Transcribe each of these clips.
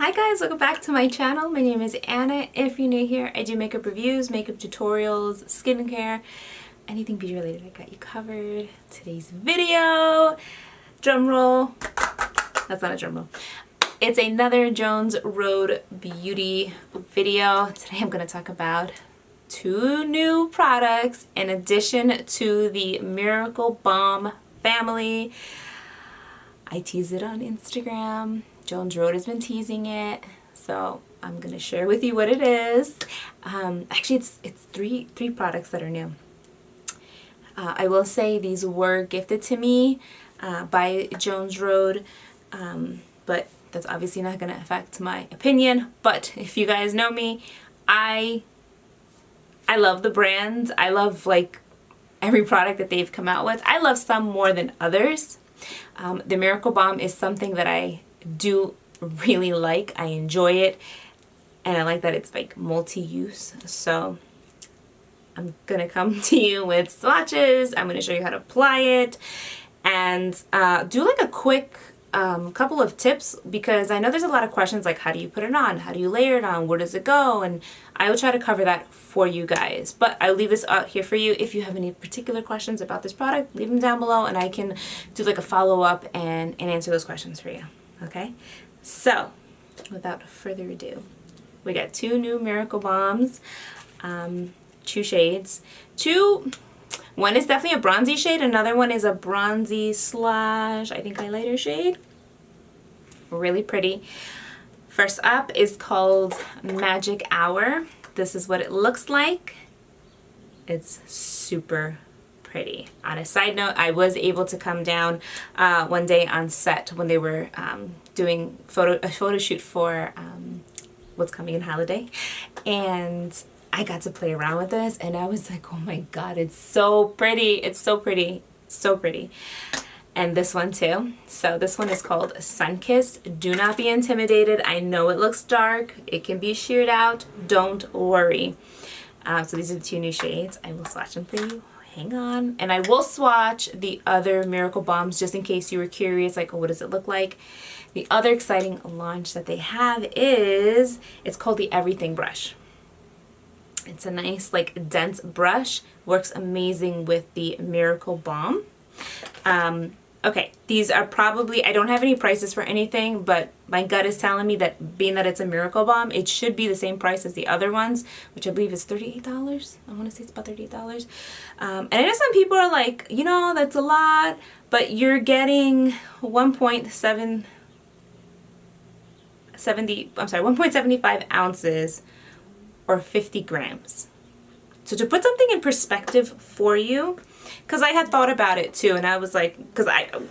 Hi guys, welcome back to my channel. My name is Anna. If you're new here, I do makeup reviews, makeup tutorials, skincare, anything beauty related. I got you covered. Today's video, drum roll. That's not a drum roll. It's another Jones Road Beauty video. Today I'm going to talk about two new products in addition to the Miracle Balm family. I teased it on Instagram. Jones Road has been teasing it, so I'm gonna share with you what it is. Actually, it's three products that are new. I will say these were gifted to me by Jones Road, but that's obviously not gonna affect my opinion. But if you guys know me, I love the brand. I love like every product that they've come out with. I love some more than others. The Miracle Balm is something that I do really like. I enjoy it, and I like that it's like multi-use. So I'm gonna come to you with swatches. I'm gonna show you how to apply it and do like a quick couple of tips, because I know there's a lot of questions like how do you put it on, how do you layer it on, where does it go, and I will try to cover that for you guys. But I'll leave this out here for you. If you have any particular questions about this product, leave them down below and I can do like a follow-up and answer those questions for you. Okay, so without further ado, we got two new Miracle Balms, two shades. One is definitely a bronzy shade, another one is a bronzy slash, I think, highlighter shade. Really pretty. First up is called Magic Hour. This is what it looks like. It's super pretty. On a side note, I was able to come down one day on set when they were doing a photo shoot for What's Coming in Holiday, and I got to play around with this and I was like, oh my god, it's so pretty. It's so pretty. So pretty. And this one too. So this one is called Sunkissed. Do not be intimidated. I know it looks dark. It can be sheared out. Don't worry. So these are the two new shades. I will swatch them for you. Hang on. And I will swatch the other Miracle Balms just in case you were curious, like, oh, what does it look like? The other exciting launch that they have is, it's called the Everything Brush. It's a nice, like, dense brush. Works amazing with the Miracle Balm. Okay, these are probably, I don't have any prices for anything, but my gut is telling me that being that it's a Miracle Balm, it should be the same price as the other ones, which I believe is $38. I want to say it's about $38. And I know some people are like, you know, that's a lot, but you're getting 1.75 ounces or 50 grams. So to put something in perspective for you, because I had thought about it too, and I was like,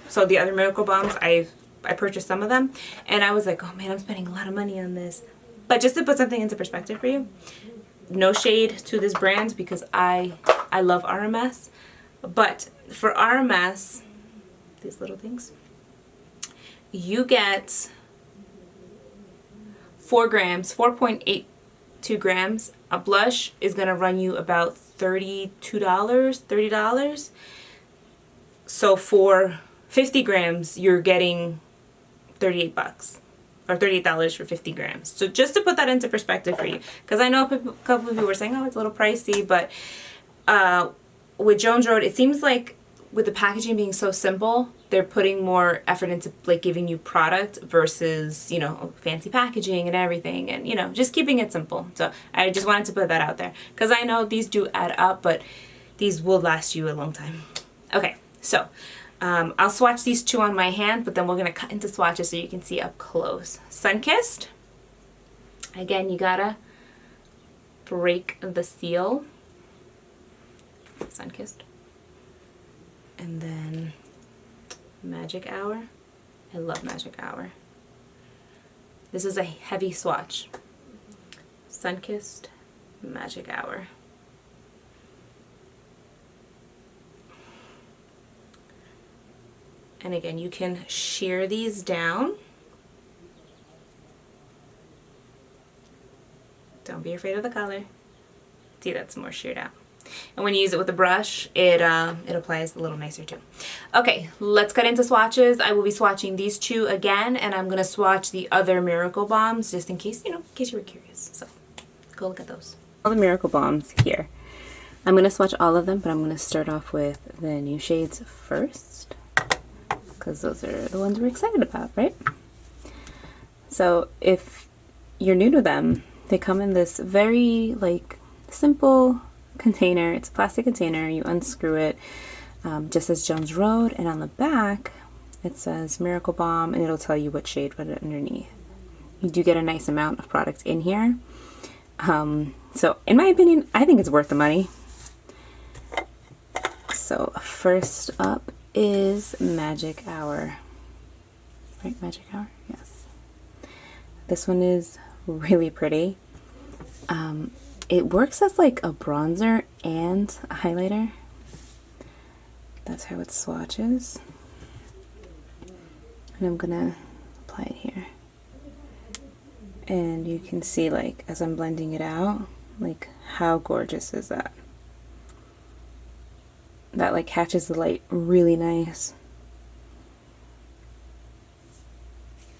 so the other Miracle Balms, I purchased some of them, and I was like, oh man, I'm spending a lot of money on this. But just to put something into perspective for you, no shade to this brand because I love RMS, but for RMS, these little things, you get 4 grams, 4.82 grams. A blush is going to run you about $30. So for 50 grams, you're getting 38 bucks or $38 for 50 grams. So just to put that into perspective for you, because I know a couple of you were saying, oh, it's a little pricey, but with Jones Road, it seems like with the packaging being so simple, they're putting more effort into like giving you product versus, you know, fancy packaging and everything, and, you know, just keeping it simple. So I just wanted to put that out there because I know these do add up, but these will last you a long time. Okay, so I'll swatch these two on my hand, but then we're gonna cut into swatches so you can see up close. Sunkissed. Again, you gotta break the seal. Sunkissed. And then Magic Hour. I love Magic Hour. This is a heavy swatch. Sunkissed, Magic Hour. And again, you can shear these down. Don't be afraid of the color. See, that's more sheared out. And when you use it with a brush, it applies a little nicer too. Okay, let's get into swatches. I will be swatching these two again, and I'm gonna swatch the other Miracle Balms just in case, you know, in case you were curious. So go look at those. All the Miracle Balms here. I'm gonna swatch all of them, but I'm gonna start off with the new shades first, because those are the ones we're excited about, right? So if you're new to them, they come in this very like simple container. It's a plastic container. You unscrew it, just as Jones Road, and on the back it says Miracle Balm, and it'll tell you what shade right underneath. You do get a nice amount of product in here. So in my opinion, I think it's worth the money. So first up is Magic Hour. Right, Magic Hour? Yes. This one is really pretty. It works as like a bronzer and a highlighter. That's how it swatches. And I'm gonna apply it here. And you can see, like, as I'm blending it out, like, how gorgeous is that? That like catches the light really nice.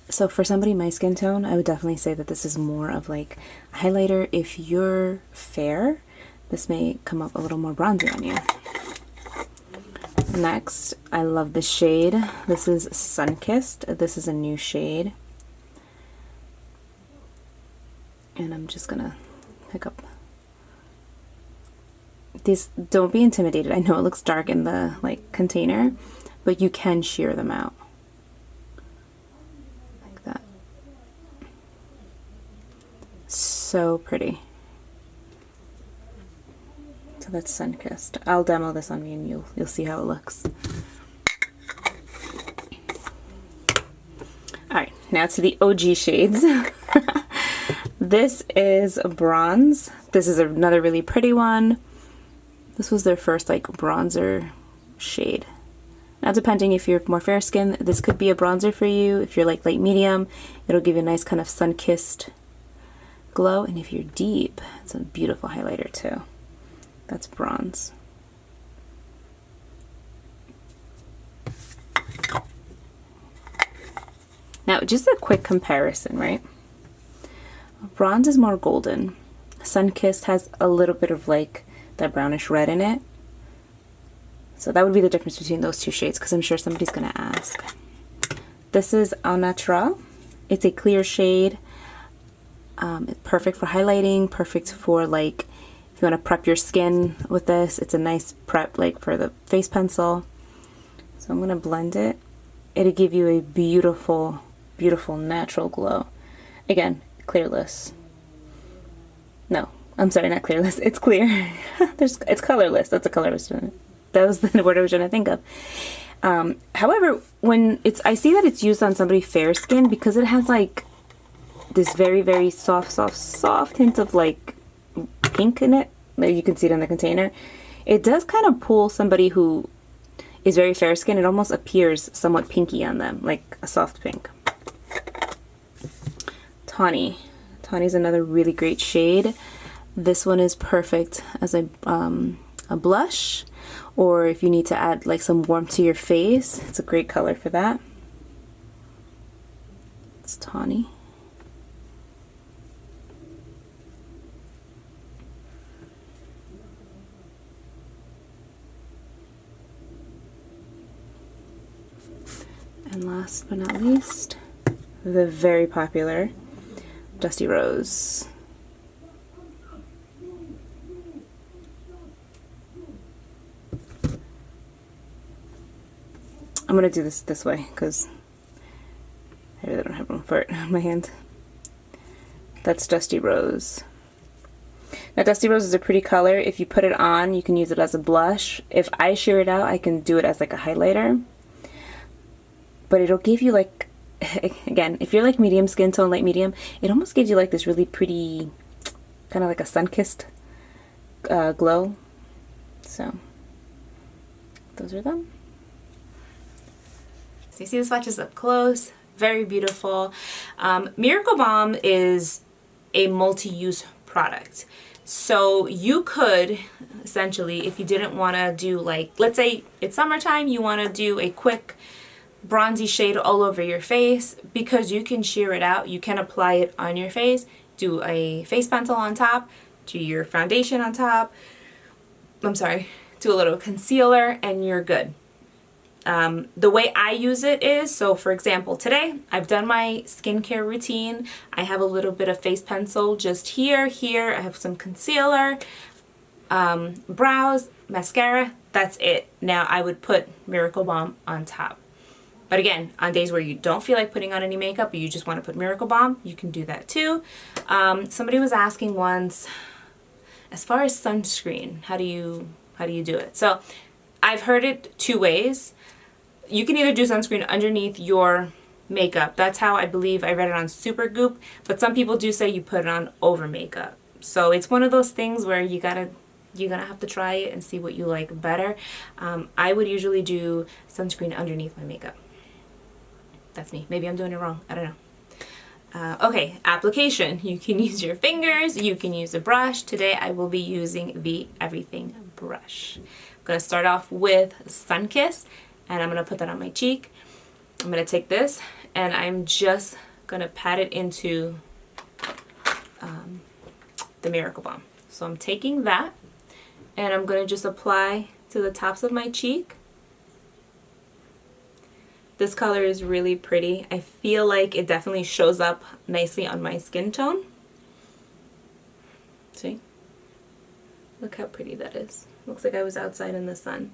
So for somebody my skin tone, I would definitely say that this is more of like a highlighter. If you're fair, this may come up a little more bronzy on you. Next, I love the shade. This is Sunkissed. This is a new shade. And I'm just gonna pick up these. Don't be intimidated. I know it looks dark in the like container, but you can sheer them out. So pretty. So that's Sunkissed. I'll demo this on me and you'll see how it looks. Alright, now to the OG shades. This is Bronze. This is another really pretty one. This was their first like bronzer shade. Now depending if you're more fair skin, this could be a bronzer for you. If you're like light medium, it'll give you a nice kind of sun-kissed glow, and if you're deep, it's a beautiful highlighter too. That's Bronze. Now just a quick comparison, right? Bronze is more golden. Sunkissed has a little bit of like that brownish red in it. So that would be the difference between those two shades, because I'm sure somebody's gonna ask. This is Au Naturel. It's a clear shade. It's perfect for highlighting, perfect for like if you want to prep your skin with this. It's a nice prep like for the face pencil. So I'm going to blend it. It'll give you a beautiful, beautiful natural glow. Again, clearless. No, I'm sorry, not clearless. It's clear. It's colorless. That's a colorless. That was the word I was trying to think of. However, when I see that it's used on somebody fair skin, because it has like this very, very soft hint of like pink in it. Like you can see it in the container. It does kind of pull somebody who is very fair skin. It almost appears somewhat pinky on them, like a soft pink. Tawny. Tawny is another really great shade. This one is perfect as a blush, or if you need to add like some warmth to your face. It's a great color for that. It's Tawny. And last but not least, the very popular Dusty Rose. I'm going to do this way because I really don't have room for it on my hand. That's Dusty Rose. Now Dusty Rose is a pretty color. If you put it on, you can use it as a blush. If I sheer it out, I can do it as like a highlighter. But it'll give you like, again, if you're like medium skin tone, light medium, it almost gives you like this really pretty, kind of like a sun-kissed glow. So, those are them. So you see the swatches up close, very beautiful. Miracle Balm is a multi-use product. So you could, essentially, if you didn't want to do like, let's say it's summertime, you want to do a quick bronzy shade all over your face, because you can sheer it out. You can apply it on your face, do a face pencil on top, do your foundation on top, I'm sorry, do a little concealer, and you're good. The way I use it is, so for example, today I've done my skincare routine. I have a little bit of face pencil just here. I have some concealer, brows, mascara, that's it. Now I would put Miracle Balm on top. But again, on days where you don't feel like putting on any makeup, or you just want to put Miracle Balm, you can do that too. Somebody was asking once, as far as sunscreen, how do you do it? So I've heard it two ways. You can either do sunscreen underneath your makeup. That's how I believe I read it on Supergoop. But some people do say you put it on over makeup. So it's one of those things where you're gonna have to try it and see what you like better. I would usually do sunscreen underneath my makeup. That's me. Maybe I'm doing it wrong. I don't know. Okay, application. You can use your fingers. You can use a brush. Today I will be using the Everything brush. I'm going to start off with Sunkissed, and I'm going to put that on my cheek. I'm going to take this, and I'm just going to pat it into the Miracle Balm. So I'm taking that, and I'm going to just apply to the tops of my cheek. This color is really pretty. I feel like it definitely shows up nicely on my skin tone. See? Look how pretty that is. Looks like I was outside in the sun.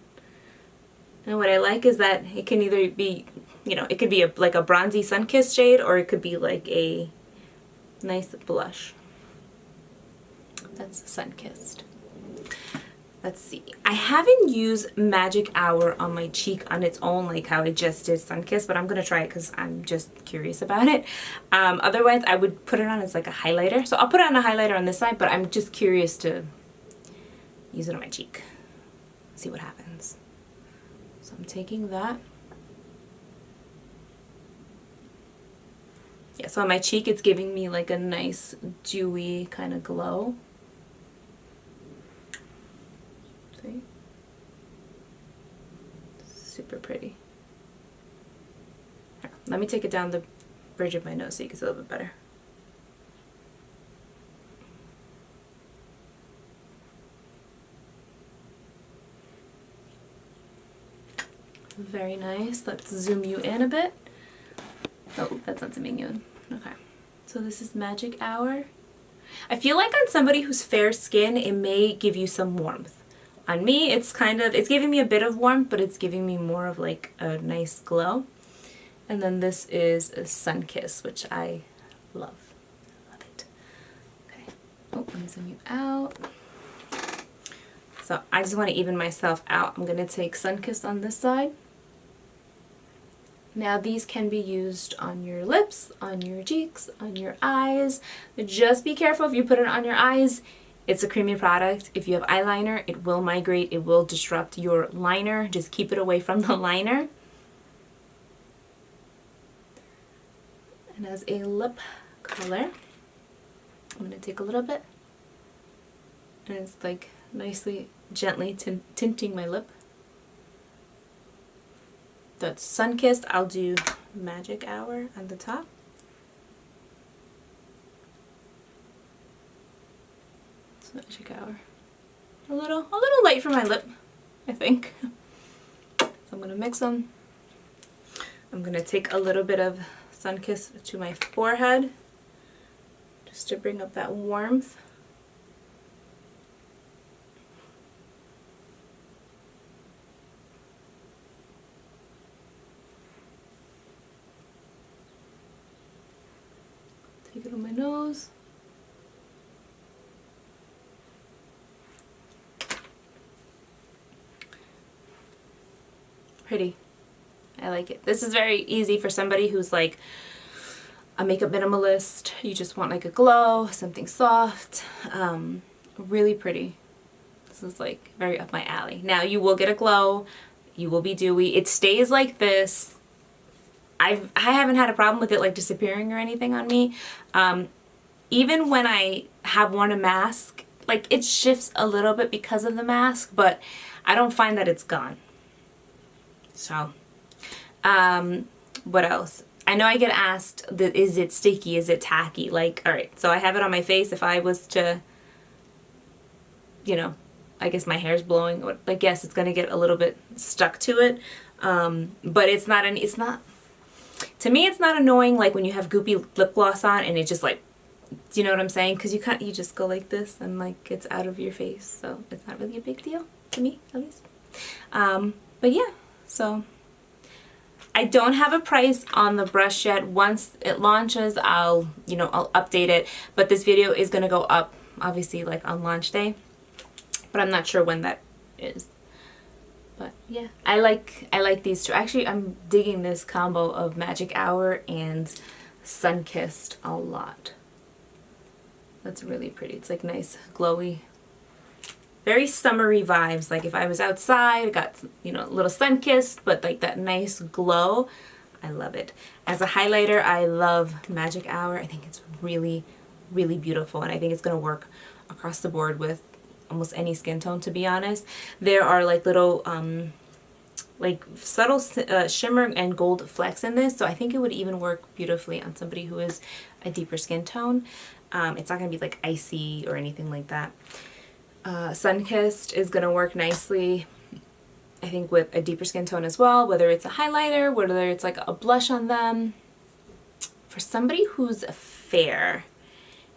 And what I like is that it can either be, it could be like a bronzy sun-kissed shade, or it could be like a nice blush. That's Sunkissed. Let's see. I haven't used Magic Hour on my cheek on its own like how I just did Sunkissed, but I'm going to try it because I'm just curious about it. Otherwise, I would put it on as like a highlighter. So I'll put it on a highlighter on this side, but I'm just curious to use it on my cheek. See what happens. So I'm taking that. Yeah, so on my cheek, it's giving me like a nice dewy kind of glow. See? Super pretty. Here, let me take it down the bridge of my nose so you can see a little bit better. Very nice. Let's zoom you in a bit. Oh, that's not zooming you in. Okay. So this is Magic Hour. I feel like on somebody who's fair skin, it may give you some warmth. On me, it's giving me a bit of warmth, but it's giving me more of like a nice glow. And then this is a Sunkissed, which I love. Love it. Okay. Oh, let me zoom you out. So I just want to even myself out. I'm going to take Sunkissed on this side. Now these can be used on your lips, on your cheeks, on your eyes. Just be careful if you put it on your eyes. It's a creamy product. If you have eyeliner, it will migrate. It will disrupt your liner. Just keep it away from the liner. And as a lip color, I'm going to take a little bit. And it's like nicely, gently tinting my lip. That's Sunkissed. I'll do Magic Hour on the top. It's Magic Hour. A little light for my lip, I think. So I'm gonna mix them. I'm gonna take a little bit of Sunkissed to my forehead, just to bring up that warmth. Take it on my nose. Pretty. I like it. This is very easy for somebody who's like a makeup minimalist. You just want like a glow, something soft. Really pretty. This is like very up my alley. Now you will get a glow. You will be dewy. It stays like this. I haven't had a problem with it like disappearing or anything on me. Even when I have worn a mask, like it shifts a little bit because of the mask, but I don't find that it's gone. So, what else? I know I get asked that, is it sticky? Is it tacky? Like, all right, so I have it on my face. If I was to, you know, I guess my hair's blowing, or like, yes, it's going to get a little bit stuck to it. But it's not, to me, it's not annoying like when you have goopy lip gloss on and it just like, do you know what I'm saying? Because you just go like this and like it's out of your face. So it's not really a big deal to me, at least. But yeah, so I don't have a price on the brush yet. Once it launches, I'll update it. But this video is going to go up, obviously, like on launch day. But I'm not sure when that is. But yeah, I like these two. Actually, I'm digging this combo of Magic Hour and Sunkissed a lot. That's really pretty. It's like nice, glowy, very summery vibes. Like if I was outside, I got, you know, a little sun-kissed, but like that nice glow. I love it. As a highlighter, I love Magic Hour. I think it's really, really beautiful, and I think it's going to work across the board with almost any skin tone, to be honest. There are like little like subtle shimmer and gold flecks in this, so I think it would even work beautifully on somebody who is a deeper skin tone. It's not going to be like icy or anything like that. Sunkissed is going to work nicely, I think, with a deeper skin tone as well, whether it's a highlighter, whether it's like a blush on them. For somebody who's fair,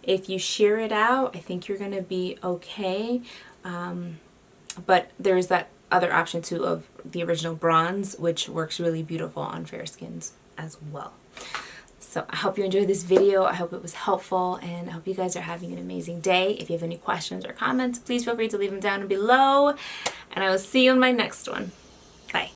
if you sheer it out, I think you're going to be okay. But there's that other option too of the original bronze, which works really beautiful on fair skins as well. So I hope you enjoyed this video. I hope it was helpful, and I hope you guys are having an amazing day. If you have any questions or comments, please feel free to leave them down below, and I will see you in my next one.